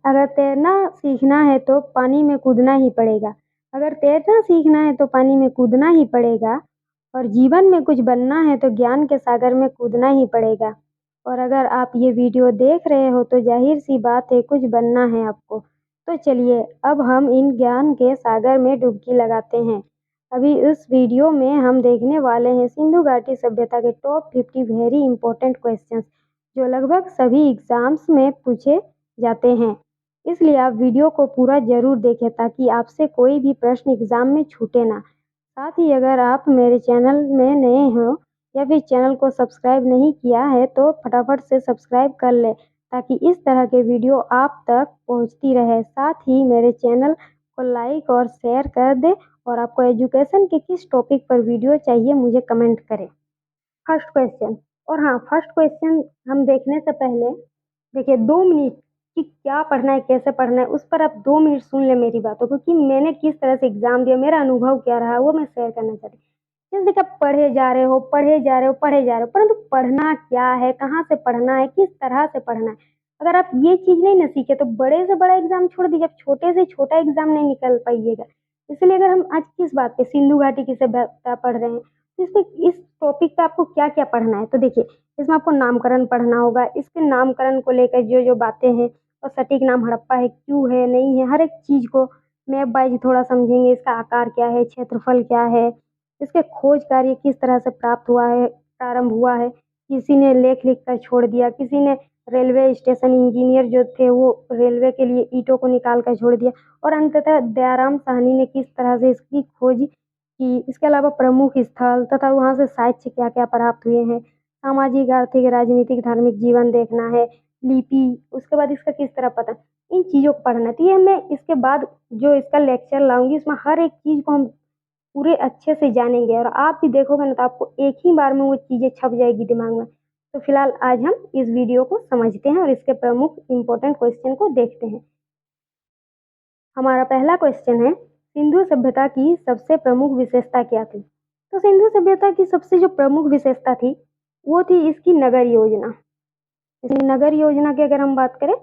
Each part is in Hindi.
अगर तैरना सीखना है तो पानी में कूदना ही पड़ेगा। अगर तैरना सीखना है तो पानी में कूदना ही पड़ेगा और जीवन में कुछ बनना है तो ज्ञान के सागर में कूदना ही पड़ेगा। और अगर आप ये वीडियो देख रहे हो तो ज़ाहिर-सी बात है कुछ बनना है आपको। तो चलिए अब हम इन ज्ञान के सागर में डुबकी लगाते हैं। अभी इस वीडियो में हम देखने वाले हैं सिंधु घाटी सभ्यता के टॉप 50 वेरी इंपॉर्टेंट क्वेश्चंस जो लगभग सभी एग्जाम्स में पूछे जाते हैं। इसलिए आप वीडियो को पूरा ज़रूर देखें ताकि आपसे कोई भी प्रश्न एग्जाम में छूटे ना। साथ ही अगर आप मेरे चैनल में नए हो या फिर चैनल को सब्सक्राइब नहीं किया है तो फटाफट से सब्सक्राइब कर लें ताकि इस तरह के वीडियो आप तक पहुंचती रहे। साथ ही मेरे चैनल को लाइक और शेयर कर दें और आपको एजुकेशन के किस टॉपिक पर वीडियो चाहिए मुझे कमेंट करें। First question. और हाँ, फर्स्ट क्वेश्चन हम देखने से पहले देखिए 2 मिनट कि क्या पढ़ना है, कैसे पढ़ना है, उस पर आप 2 मिनट सुन लें मेरी बातों को कि मैंने किस तरह से एग्ज़ाम दिया, मेरा अनुभव क्या रहा, वो मैं शेयर करना चाहती हूँ। जैसे देखिए आप पढ़े जा रहे हो, पढ़े जा रहे हो, पढ़े जा रहे हो, परंतु पढ़ना क्या है, कहाँ से पढ़ना है, किस तरह से पढ़ना है, अगर आप ये चीज़ नहीं ना सीखे तो बड़े से बड़ा एग्ज़ाम छोड़ दीजिए, आप छोटे से छोटा एग्ज़ाम नहीं निकल पाइएगा। इसलिए अगर हम आज किस बात पे सिंधु घाटी की सभ्यता पढ़ रहे हैं, तो इस टॉपिक पे आपको क्या-क्या पढ़ना है। तो देखिए, इसमें आपको नामकरण पढ़ना होगा, इसके नामकरण को लेकर जो-जो बातें हैं और सटीक नाम हड़प्पा है, क्यों है, नहीं है, हर एक चीज़ को मैप वाइज़ थोड़ा समझेंगे। इसका आकार क्या है, क्षेत्रफल क्या है, इसके खोज कार्य किस तरह से प्राप्त हुआ है, प्रारंभ हुआ है, किसी ने लेख लिख कर छोड़ दिया, किसी ने रेलवे स्टेशन इंजीनियर जो थे वो रेलवे के लिए ईंटों को निकाल कर छोड़ दिया और अंततः दयाराम साहनी ने किस तरह से इसकी खोज की। इसके अलावा प्रमुख स्थल तथा वहाँ से साहित्य क्या-क्या प्राप्त हुए हैं, सामाजिक, आर्थिक, राजनीतिक, धार्मिक जीवन देखना है, लिपि, उसके बाद इसका किस तरह पता, इन चीज़ों को पढ़ना है। तो ये मैं इसके बाद जो इसका लेक्चर लाऊँगी इसमें हर एक चीज़ को हम पूरे अच्छे से जानेंगे और आप भी देखोगे ना तो आपको एक ही बार में वो चीज़ें छप जाएगी दिमाग में। तो फिलहाल आज हम इस वीडियो को समझते हैं और इसके प्रमुख इम्पोर्टेंट क्वेश्चन को देखते हैं। हमारा पहला क्वेश्चन है, सिंधु सभ्यता की सबसे प्रमुख विशेषता क्या थी? तो सिंधु सभ्यता की सबसे जो प्रमुख विशेषता थी, वो थी इसकी नगर योजना। इसकी नगर योजना की अगर हम बात करें,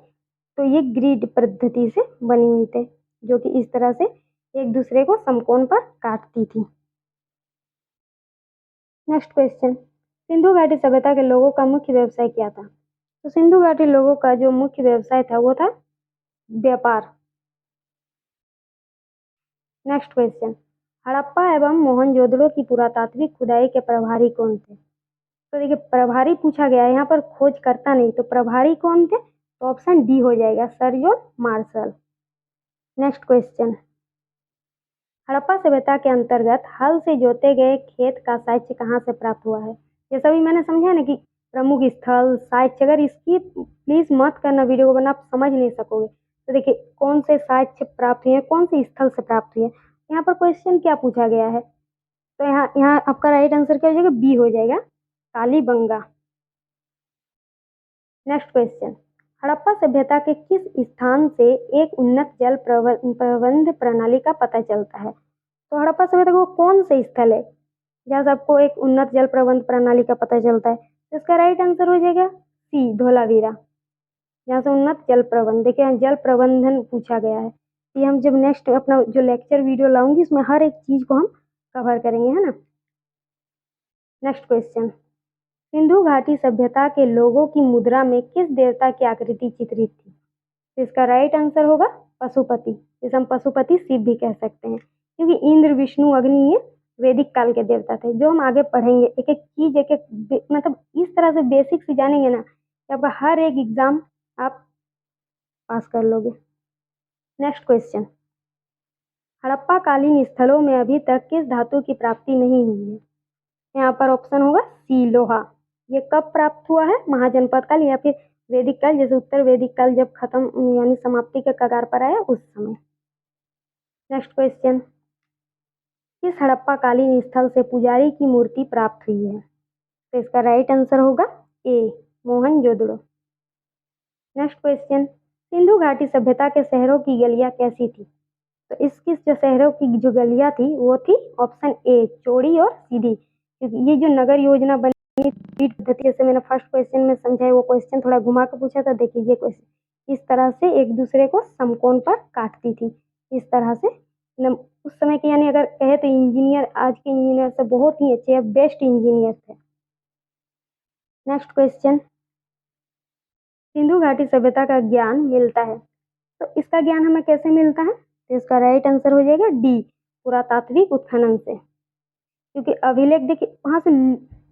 तो ये ग्रिड पद्धति से बनी हुई थी, जो कि इस तरह से एक दूसरे को समकोण पर काटती थी। नेक्स्ट क्वेश्चन, सिंधु घाटी सभ्यता के लोगों का मुख्य व्यवसाय क्या था? तो सिंधु घाटी लोगों का जो मुख्य व्यवसाय था वो था व्यापार। नेक्स्ट क्वेश्चन, हड़प्पा एवं मोहनजोदड़ो की पुरातात्विक खुदाई के प्रभारी कौन थे? तो देखिए प्रभारी पूछा गया है, यहाँ पर खोजकर्ता नहीं, तो प्रभारी कौन थे? तो ऑप्शन डी हो जाएगा, sir John Marshall. Next question, Harappa सभ्यता के अंतर्गत हल से जोते गए खेत का साक्ष्य कहाँ से प्राप्त हुआ है? ये सभी मैंने समझा ना कि प्रमुख स्थल साक्ष्य, अगर इसकी प्लीज मत करना वीडियो को वरना आप समझ नहीं सकोगे। तो देखिए कौन से साक्ष्य प्राप्त हुए हैं, कौन से स्थल से प्राप्त हुए हैं, यहाँ पर क्वेश्चन क्या पूछा गया है? तो यहाँ यहाँ आपका राइट आंसर क्या हो जाएगा? बी हो जाएगा, कालीबंगा। नेक्स्ट क्वेश्चन, हड़प्पा सभ्यता के किस स्थान से एक उन्नत जल प्रबंध प्रणाली का पता चलता है? तो हड़प्पा सभ्यता को कौन से स्थल है जहाँ से आपको एक उन्नत जल प्रबंध प्रणाली का पता चलता है? तो इसका राइट आंसर हो जाएगा सी, धोलावीरा, जहाँ से उन्नत जल प्रबंध। देखिए यहाँ जल प्रबंधन पूछा गया है, ये हम जब नेक्स्ट अपना जो लेक्चर वीडियो लाऊंगी इसमें हर एक चीज को हम कवर करेंगे, है ना। नेक्स्ट क्वेश्चन, सिंधु घाटी सभ्यता के लोगों की मुद्रा में किस देवता की आकृति चित्रित थी? तो इसका राइट आंसर होगा पशुपति, जिसे हम पशुपति शिव भी कह सकते हैं, क्योंकि इंद्र विष्णु अग्नि ये वैदिक काल के देवता थे। जो हम आगे पढ़ेंगे एक एक चीज एक एक मतलब इस तरह से बेसिक से जानेंगे ना कि आपका हर एक एग्जाम आप पास कर लोगे। नेक्स्ट क्वेश्चन, हड़प्पा कालीन स्थलों में अभी तक किस धातु की प्राप्ति नहीं हुई है? यहाँ पर ऑप्शन होगा सी, लोहा। ये कब प्राप्त हुआ है? महाजनपद काल या फिर वैदिक काल, जैसे उत्तर वैदिक काल जब खत्म यानी समाप्ति के कगार पर आया उस समय। नेक्स्ट क्वेश्चन, किस हड़प्पा कालीन स्थल से पुजारी की मूर्ति प्राप्त हुई है? तो इसका राइट आंसर होगा ए, मोहनजोदड़ो। नेक्स्ट क्वेश्चन, सिंधु घाटी सभ्यता के शहरों की गलियां कैसी थी? तो इसकी जो शहरों की जो गलियां थी वो थी ऑप्शन ए, चौड़ी और सीधी, क्योंकि ये जो नगर योजना बनी पद्धति, जैसे मैंने फर्स्ट क्वेश्चन में समझाया वो क्वेश्चन थोड़ा घुमा के पूछा था। देखिए ये क्वेश्चन, इस तरह से एक दूसरे को समकोण पर काटती थी। इस तरह से उस समय के यानी अगर कहे तो इंजीनियर आज के इंजीनियर से बहुत ही अच्छे बेस्ट इंजीनियर थे। नेक्स्ट क्वेश्चन, सिंधु घाटी सभ्यता का ज्ञान मिलता है, तो इसका ज्ञान हमें कैसे मिलता है? तो इसका राइट आंसर हो जाएगा डी, पुरातात्विक उत्खनन से। क्योंकि अभिलेख देखिए वहां से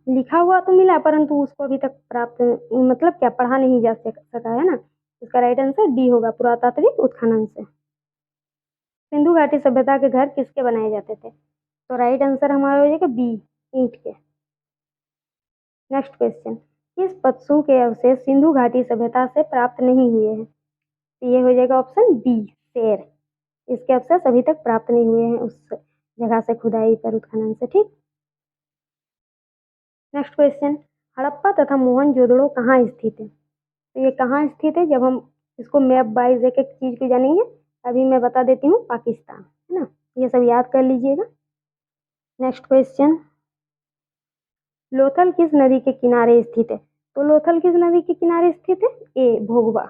लिखा हुआ तो मिला परंतु उसको अभी तक प्राप्त मतलब क्या पढ़ा नहीं जा सका है ना। इसका राइट आंसर डी होगा, पुरातात्विक उत्खनन से। सिंधु घाटी सभ्यता के घर किसके बनाए जाते थे? तो राइट आंसर हमारा हो जाएगा बी, ईंट के। नेक्स्ट क्वेश्चन, किस पशु के अवशेष सिंधु घाटी सभ्यता से प्राप्त नहीं हुए हैं? तो ये हो जाएगा ऑप्शन बी, शेर। इसके अवशेष अभी तक प्राप्त नहीं हुए हैं उस जगह से खुदाई कर उत्खनन से। ठीक। नेक्स्ट क्वेश्चन, हड़प्पा तथा मोहनजोदड़ो कहाँ स्थित है? तो ये कहाँ स्थित है, जब हम इसको मैप वाइज एक एक चीज को जानेंगे। अभी मैं बता देती हूँ, पाकिस्तान है ना, ये सब याद कर लीजिएगा। नेक्स्ट क्वेश्चन, लोथल किस नदी के किनारे स्थित है? तो लोथल किस नदी के किनारे स्थित है? ए, भोगवा।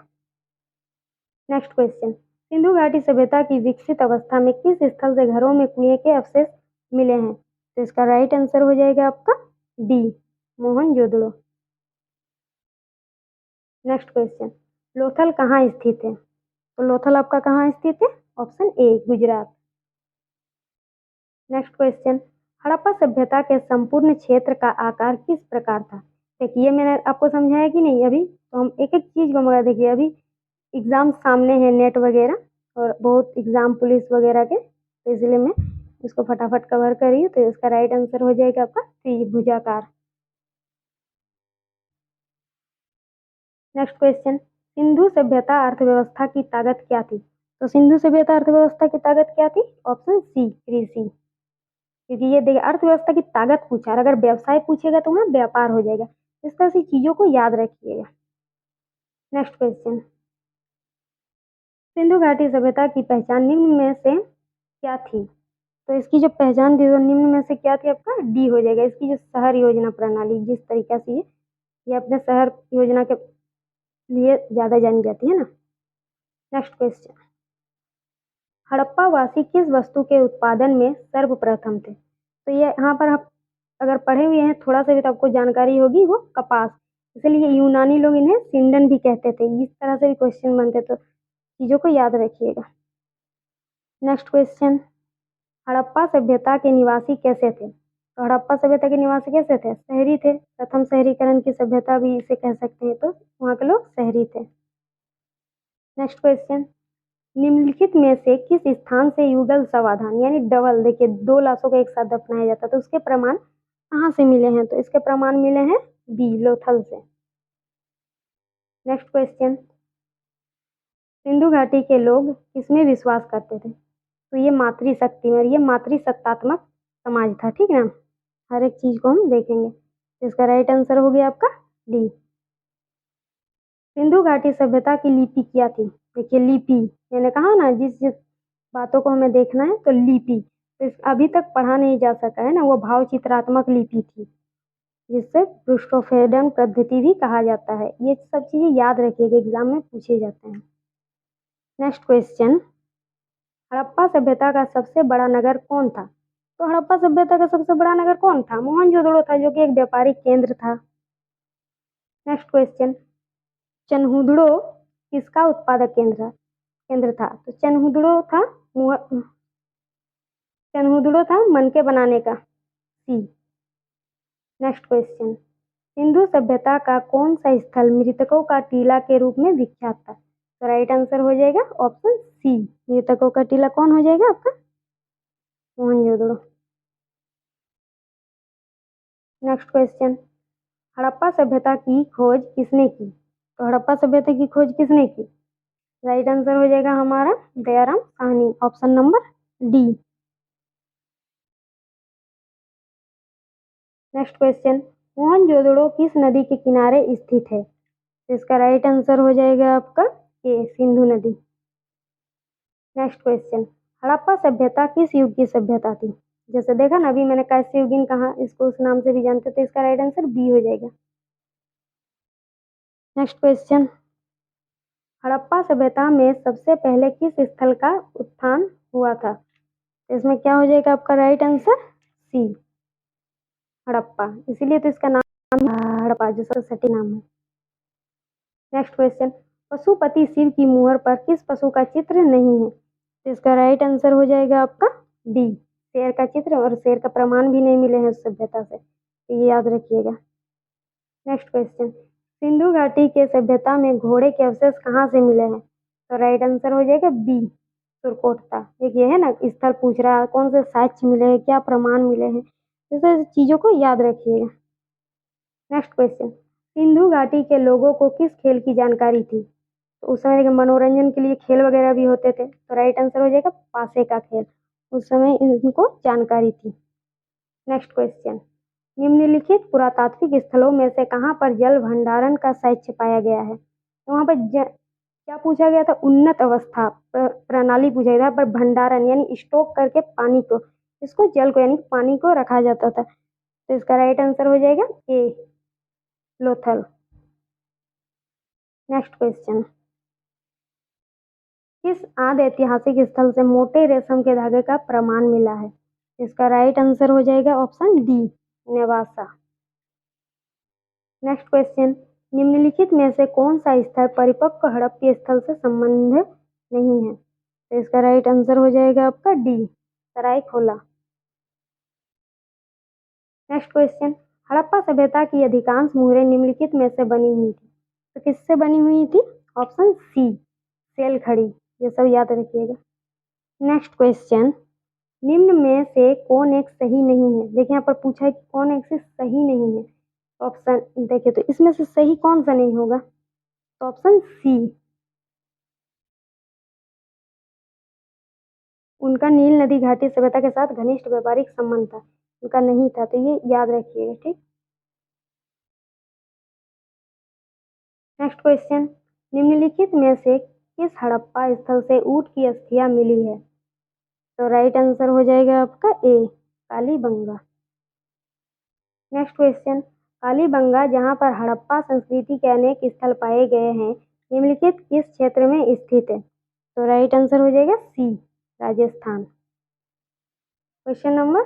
नेक्स्ट क्वेश्चन, सिंधु घाटी सभ्यता की विकसित अवस्था में किस स्थल से घरों में कुएं के अवशेष मिले हैं? तो इसका राइट आंसर हो जाएगा आपका D, Mohenjodaro. Next question, Lothal कहाँ स्थित है? तो लोथल आपका कहाँ स्थित है? Option A, Gujarat. Next question, Harappa सभ्यता के संपूर्ण क्षेत्र का आकार किस प्रकार था? देखिए मैंने आपको समझाया कि नहीं अभी, तो हम एक एक चीज को मगर देखिए अभी एग्जाम सामने है, नेट वगैरह और बहुत एग्जाम पुलिस वगैरह के, तो इसलिए मैं इसको फटाफट कवर कर रही हूँ। तो इसका राइट आंसर हो जाएगा आपका त्रिभुजाकार। नेक्स्ट क्वेश्चन, सिंधु सभ्यता अर्थव्यवस्था की ताकत क्या थी? तो सिंधु सभ्यता अर्थव्यवस्था की ताकत क्या थी? ऑप्शन सी, कृषि। क्योंकि ये देखिए अर्थव्यवस्था की ताकत पूछा, और अगर व्यवसाय पूछेगा तो वहाँ व्यापार हो जाएगा। इस तरह से चीजों को याद रखिएगा। नेक्स्ट क्वेश्चन, सिंधु घाटी सभ्यता की पहचान निम्न में से क्या थी? तो इसकी जो पहचान थी वो निम्न में से क्या थी? आपका डी हो जाएगा। इसकी जो शहर योजना प्रणाली जिस तरीके से ये अपने शहर योजना के लिए ज्यादा जानी जाती है ना। नेक्स्ट क्वेश्चन, हड़प्पा वासी किस वस्तु के उत्पादन में सर्वप्रथम थे? तो ये यहाँ पर आप अगर पढ़े हुए हैं थोड़ा सा भी तो आपको जानकारी होगी, वो कपास, इसलिए यूनानी लोग इन्हें सिंडन भी कहते थे। इस तरह से भी क्वेश्चन बनते, तो चीजों को याद रखिएगा। नेक्स्ट क्वेश्चन, हड़प्पा सभ्यता के निवासी कैसे थे? तो हड़प्पा सभ्यता के निवासी कैसे थे? शहरी थे। प्रथम शहरीकरण की सभ्यता भी इसे कह सकते हैं, तो वहाँ के लोग शहरी थे। नेक्स्ट क्वेश्चन, निम्नलिखित में से किस स्थान से युगल समाधान यानी डबल, देखिए दो लाशों को एक साथ दफनाया जाता है, तो उसके प्रमाण कहाँ से मिले हैं? तो इसके प्रमाण मिले हैं बी, लोथल से। नेक्स्ट क्वेश्चन, सिंधु घाटी के लोग किसमें विश्वास करते थे? तो ये मातृशक्ति में, ये मातृसत्तात्मक समाज था। ठीक ना, हर एक चीज को हम देखेंगे। इसका राइट आंसर हो गया आपका डी। सिंधु घाटी सभ्यता की लिपि क्या थी? देखिए लिपि, मैंने कहा ना जिस जिस बातों को हमें देखना है, तो लिपि तो अभी तक पढ़ा नहीं जा सका है ना, वो भाव चित्रात्मक लिपि थी, जिससे पृष्ठोत्पादन पद्धति भी कहा जाता है। ये सब चीजें याद रखिएगा, एग्जाम में पूछे जाते हैं। नेक्स्ट क्वेश्चन, हड़प्पा सभ्यता का सबसे बड़ा नगर कौन था? तो हड़प्पा सभ्यता का सबसे बड़ा नगर कौन था? मोहनजोदड़ो था, जो कि एक व्यापारिक केंद्र था। नेक्स्ट क्वेश्चन, चनहुदड़ो किसका उत्पादक केंद्र था? तो चनहुदड़ो था मनके बनाने का, सी। नेक्स्ट क्वेश्चन, सिंधु सभ्यता का कौन सा स्थल मृतकों का टीला के रूप में विख्यात था? तो राइट आंसर हो जाएगा ऑप्शन सी, मृतकों का टीला कौन हो जाएगा आपका? मोहनजोदड़ो। नेक्स्ट क्वेश्चन, हड़प्पा सभ्यता की खोज किसने की? तो हड़प्पा सभ्यता की खोज किसने की? राइट आंसर हो जाएगा हमारा Dayaram Sahni, option number D. Next question, Mohenjodaro किस नदी के किनारे स्थित है? तो इसका राइट आंसर हो जाएगा आपका ए, सिंधु नदी। नेक्स्ट क्वेश्चन, हड़प्पा सभ्यता किस युग की सभ्यता थी? जैसे देखा ना अभी मैंने कैसे युगीन कहा, इसको उस नाम से भी जानते, तो इसका राइट आंसर बी हो जाएगा। नेक्स्ट क्वेश्चन, हड़प्पा सभ्यता में सबसे पहले किस स्थल का उत्थान हुआ था? तो इसमें क्या हो जाएगा आपका राइट आंसर? सी, हड़प्पा। इसीलिए तो इसका नाम हड़प्पा, जो सबसे सटीक नाम है। नेक्स्ट क्वेश्चन, पशुपति शिव की मुहर पर किस पशु का चित्र नहीं है? तो इसका राइट आंसर हो जाएगा आपका डी, शेर का चित्र, और शेर का प्रमाण भी नहीं मिले हैं उस सभ्यता से, तो ये याद रखिएगा। नेक्स्ट क्वेश्चन, सिंधु घाटी के सभ्यता में घोड़े के अवशेष कहाँ से मिले हैं? तो राइट आंसर हो जाएगा बी, सुरकोटता। एक ये है ना स्थल पूछ रहा है, कौन से साक्ष्य मिले हैं, क्या प्रमाण मिले हैं, जैसे चीजों को याद रखिएगा। नेक्स्ट क्वेश्चन, सिंधु घाटी के लोगों को किस खेल की जानकारी थी? तो उस समय मनोरंजन के लिए खेल वगैरह भी होते थे, तो राइट आंसर हो जाएगा पासे का खेल, उस समय इनको जानकारी थी। नेक्स्ट क्वेश्चन, निम्नलिखित पुरातात्विक स्थलों में से कहाँ पर जल भंडारण का साक्ष्य पाया गया है? तो वहाँ पर क्या पूछा गया था? उन्नत अवस्था प्रणाली पूछा गया था, पर भंडारण यानी स्टोक करके पानी को, इसको जल को यानी पानी को रखा जाता था, तो इसका राइट आंसर हो जाएगा ए, लोथल। नेक्स्ट क्वेश्चन, किस आदि ऐतिहासिक स्थल से मोटे रेशम के धागे का प्रमाण मिला है? इसका राइट आंसर हो जाएगा option D, Nevasa. Next question, निम्नलिखित में से कौन सा स्थल परिपक्व हड़प्पीय स्थल से संबंध नहीं है? तो इसका राइट आंसर हो जाएगा आपका D, Saraikhola. Next question, Harappa सभ्यता की अधिकांश मुहरें निम्नलिखित में से बनी हुई थी, तो किससे बनी हुई थी? ऑप्शन सी, सेल खड़ी। ये सब याद रखिएगा। नेक्स्ट क्वेश्चन, निम्न में से कौन एक सही नहीं है? देखिए यहाँ पर पूछा है कि कौन एक से सही नहीं है, ऑप्शन देखिए तो इसमें से सही कौन सा नहीं होगा? तो ऑप्शन सी, उनका नील नदी घाटी सभ्यता के साथ घनिष्ठ व्यापारिक संबंध था, उनका नहीं था, तो ये याद रखिएगा। ठीक, नेक्स्ट क्वेश्चन, निम्नलिखित में से किस हड़प्पा स्थल से ऊंट की अस्थियां मिली है? तो राइट आंसर हो जाएगा आपका ए, कालीबंगा। नेक्स्ट क्वेश्चन, कालीबंगा जहां पर हड़प्पा संस्कृति के अनेक स्थल पाए गए हैं, निम्नलिखित किस क्षेत्र में स्थित है? तो राइट आंसर हो जाएगा सी, राजस्थान। क्वेश्चन नंबर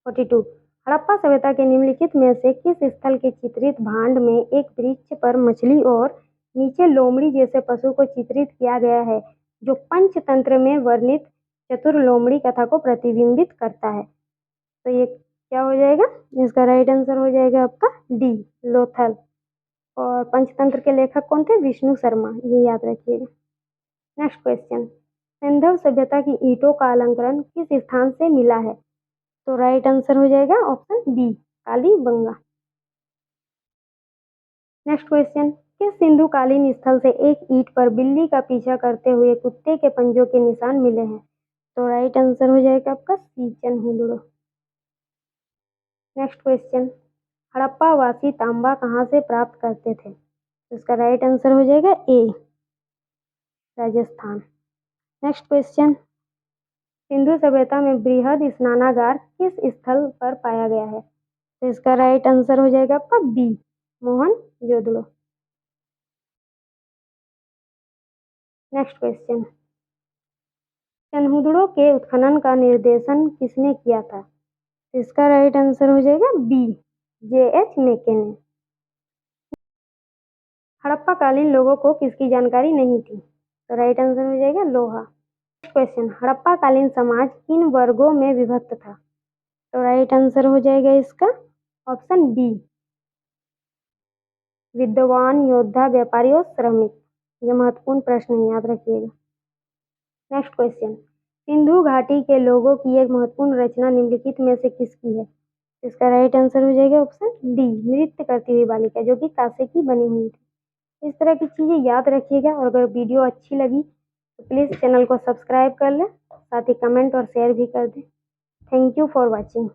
42, हड़प्पा सभ्यता के निम्नलिखित में से किस स्थल के चित्रित भांड में एक वृक्ष पर मछली और नीचे लोमड़ी जैसे पशु को चित्रित किया गया है, जो पंचतंत्र में वर्णित चतुर लोमड़ी कथा को प्रतिबिंबित करता है? तो ये क्या हो जाएगा? इसका राइट आंसर हो जाएगा आपका डी, लोथल। और पंचतंत्र के लेखक कौन थे? विष्णु शर्मा, ये याद रखिएगा। नेक्स्ट क्वेश्चन, सिंधु सभ्यता की ईंटों का अलंकरण किस स्थान से मिला है? तो राइट आंसर हो जाएगा option B, Kalibangan. Next question, किस सिंधु कालीन स्थल से एक ईंट पर बिल्ली का पीछा करते हुए कुत्ते के पंजों के निशान मिले हैं? तो राइट आंसर हो जाएगा आपका सी, चनहुदड़ो। नेक्स्ट क्वेश्चन, हड़प्पा वासी तांबा कहाँ से प्राप्त करते थे? इसका राइट आंसर हो जाएगा ए, राजस्थान। नेक्स्ट क्वेश्चन, सिंधु सभ्यता में बृहद स्नानागार किस स्थल पर पाया गया है? तो इसका राइट आंसर हो जाएगा आपका B, Mohenjodaro. Next question, Chanhudaro के उत्खनन का निर्देशन किसने किया था? तो इसका राइट आंसर हो जाएगा बी, जे.एच. मेके ने। हड़प्पा कालीन लोगों को किसकी जानकारी नहीं थी? तो राइट आंसर हो जाएगा लोहा। नेक्स्ट क्वेश्चन, हड़प्पा कालीन समाज किन वर्गों में विभक्त था? तो राइट आंसर हो जाएगा इसका ऑप्शन बी, विद्वान, योद्धा, व्यापारी और श्रमिक। ये महत्वपूर्ण प्रश्न है, याद रखिएगा। नेक्स्ट क्वेश्चन, सिंधु घाटी के लोगों की एक महत्वपूर्ण रचना निम्नलिखित में से किसकी है? इसका राइट आंसर हो जाएगा ऑप्शन डी, नृत्य करती हुई बालिका, जो कि कांसे की बनी हुई थी। इस तरह की चीजें याद रखिएगा, और अगर वीडियो अच्छी लगी तो प्लीज चैनल को सब्सक्राइब कर लें, साथ ही कमेंट और शेयर भी कर दें। Thank you for watching.